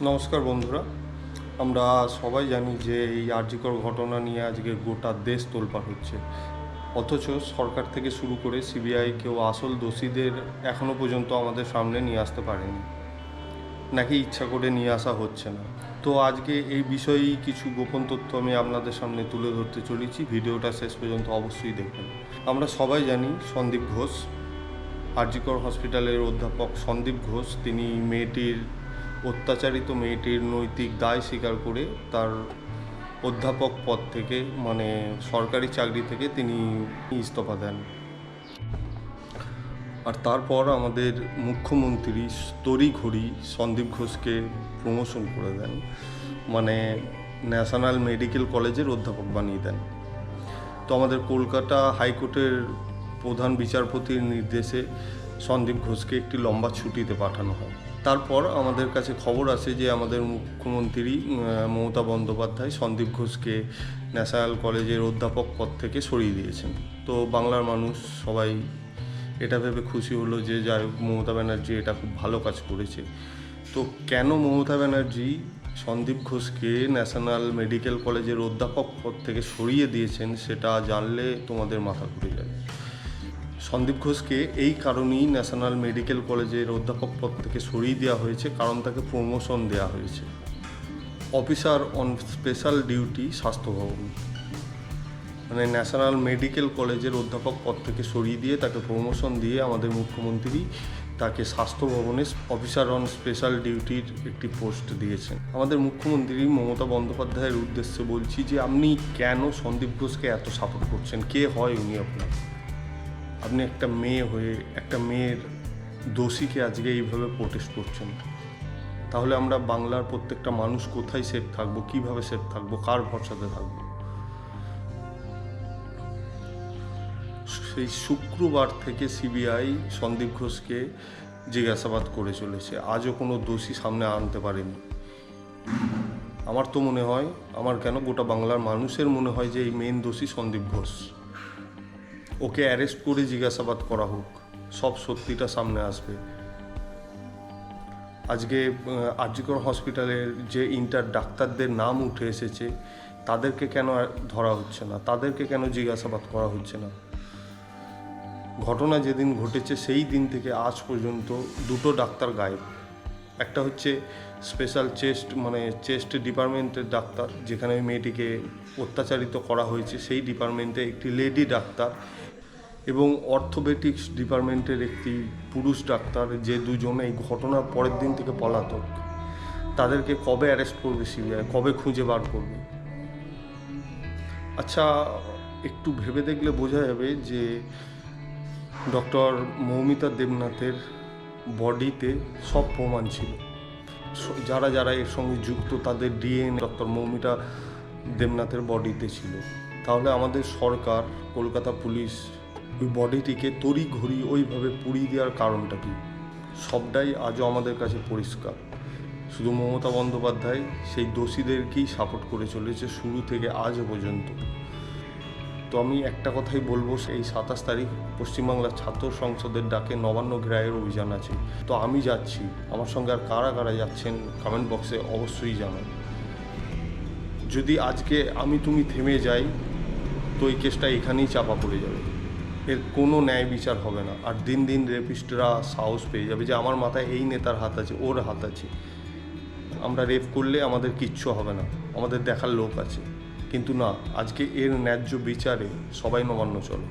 নমস্কার বন্ধুরা। আমরা সবাই জানি যে এই আরজিকর ঘটনা নিয়ে আজকে গোটা দেশ তোলপাড় হচ্ছে, অথচ সরকার থেকে শুরু করে সিবিআই কেউ আসল দোষীদের এখনও পর্যন্ত আমাদের সামনে নিয়ে আসতে পারেনি, নাকি ইচ্ছা করে নিয়ে আসা হচ্ছে না। তো আজকে এই বিষয়েই কিছু গোপন তথ্য আমি আপনাদের সামনে তুলে ধরতে চলেছি। ভিডিওটা শেষ পর্যন্ত অবশ্যই দেখবেন। আমরা সবাই জানি সন্দীপ ঘোষ, আরজিকর হসপিটালের অধ্যাপক সন্দীপ ঘোষ, তিনি অত্যাচারিত মেয়েটির নৈতিক দায় স্বীকার করে তার অধ্যাপক পদ থেকে সরকারি চাকরি থেকে তিনি ইস্তফা দেন। আর তারপর আমাদের মুখ্যমন্ত্রী তড়িঘড়ি সন্দীপ ঘোষকে প্রমোশন করে দেন, ন্যাশনাল মেডিকেল কলেজের অধ্যাপক বানিয়ে দেন। তো আমাদের কলকাতা হাইকোর্টের প্রধান বিচারপতির নির্দেশে সন্দীপ ঘোষকে একটি লম্বা ছুটিতে পাঠানো হয়। তারপর আমাদের কাছে খবর আসে যে আমাদের মুখ্যমন্ত্রী মমতা বন্দ্যোপাধ্যায় সন্দীপ ঘোষকে ন্যাশনাল কলেজের অধ্যাপক পদ থেকে সরিয়ে দিয়েছেন। তো বাংলার মানুষ সবাই এটা ভেবে খুশি হলো যে যাই হোক, মমতা ব্যানার্জি এটা খুব ভালো কাজ করেছে। তো কেন মমতা ব্যানার্জি সন্দীপ ঘোষকে ন্যাশনাল মেডিকেল কলেজের অধ্যাপক পদ থেকে সরিয়ে দিয়েছেন সেটা জানলে তোমাদের মাথা ঘুরে যাবে। সন্দীপ ঘোষকে এই কারণেই ন্যাশনাল মেডিকেল কলেজের অধ্যাপক পদ থেকে সরিয়ে দেওয়া হয়েছে, কারণ তাকে প্রমোশন দেওয়া হয়েছে অফিসার অন স্পেশাল ডিউটি স্বাস্থ্য ভবন। ন্যাশনাল মেডিকেল কলেজের অধ্যাপক পদ থেকে সরিয়ে দিয়ে তাকে প্রমোশন দিয়ে আমাদের মুখ্যমন্ত্রী তাকে স্বাস্থ্য ভবনে অফিসার অন স্পেশাল ডিউটির একটি পোস্ট দিয়েছেন। আমাদের মুখ্যমন্ত্রী মমতা বন্দ্যোপাধ্যায়ের উদ্দেশ্যে বলছি যে আপনি কেন সন্দীপ ঘোষকে এত সাপোর্ট করছেন? কে হয় উনি আপনার? আপনি একটা মেয়ে হয়ে একটা মেয়ের দোষীকে আজকে এইভাবে প্রোটেস্ট করছেন। তাহলে আমরা বাংলার প্রত্যেকটা মানুষ কোথায় সেফ থাকবো? কিভাবে সেফ থাকবো? কার ভরসাতে থাকবো? সেই শুক্রবার থেকে সিবিআই সন্দীপ ঘোষকে জিজ্ঞাসাবাদ করে চলেছে, আজও কোনো দোষী সামনে আনতে পারেনি। আমার তো মনে হয়, আমার কেন গোটা বাংলার মানুষের মনে হয় যে এই মেন দোষী সন্দীপ ঘোষ। ওকে অ্যারেস্ট করে জিজ্ঞাসাবাদ করা হোক, সব সত্যিটা সামনে আসবে। আজকে আরজিকর হসপিটালের যে ইন্টার ডাক্তারদের নাম উঠে এসেছে, তাদেরকে কেন ধরা হচ্ছে না? তাদেরকে কেন জিজ্ঞাসাবাদ করা হচ্ছে না? ঘটনা যেদিন ঘটেছে সেই দিন থেকে আজ পর্যন্ত দুটো ডাক্তার গায়েব। একটা হচ্ছে স্পেশাল চেস্ট ডিপার্টমেন্টের ডাক্তার, যেখানে ওই মেয়েটিকে অত্যাচারিত করা হয়েছে সেই ডিপার্টমেন্টে একটি লেডি ডাক্তার, এবং অর্থোপেডিক্স ডিপার্টমেন্টের একটি পুরুষ ডাক্তার, যে দুজন এই ঘটনার পরের দিন থেকে পলাতক। তাদেরকে কবে অ্যারেস্ট করবে সিবিআই? কবে খুঁজে বার করবে? আচ্ছা, একটু ভেবে দেখলে বোঝা যাবে যে ডক্টর মৌমিতা দেবনাথের বডিতে সব প্রমাণ ছিল। যারা যারা এর সঙ্গে যুক্ত তাদের ডিএনএ ডক্টর মৌমিতা দেবনাথের বডিতে ছিল। তাহলে আমাদের সরকার, কলকাতা পুলিশ ওই বডিটিকে তড়িঘড়ি ওইভাবে পুড়িয়ে দেওয়ার কারণটা কী? সবটাই আজও আমাদের কাছে পরিষ্কার। শুধু মমতা বন্দ্যোপাধ্যায় সেই দোষীদেরকেই সাপোর্ট করে চলেছে শুরু থেকে আজও পর্যন্ত। তো আমি একটা কথাই বলবো, এই 27 তারিখ পশ্চিমবাংলার ছাত্র সংসদের ডাকে নবান্ন ঘেরাওয়ের অভিযান আছে। তো আমি যাচ্ছি, আমার সঙ্গে আর কারা কারা যাচ্ছেন কমেন্ট বক্সে অবশ্যই জানান। যদি আজকে তুমি থেমে যাই, তো এই কেসটা এখানেই চাপা পড়ে যাবে, এর কোনো ন্যায় বিচার হবে না। আর দিন দিন রেপিস্টরা সাহস পেয়ে যাবে যে আমার মাথায় এই নেতার হাত আছে, ওর হাত আছে, আমরা রেপ করলে আমাদের কিচ্ছু হবে না, আমাদের দেখার লোক আছে। কিন্তু না, আজকে এর ন্যায্য বিচারে সবাই নবান্ন চলো।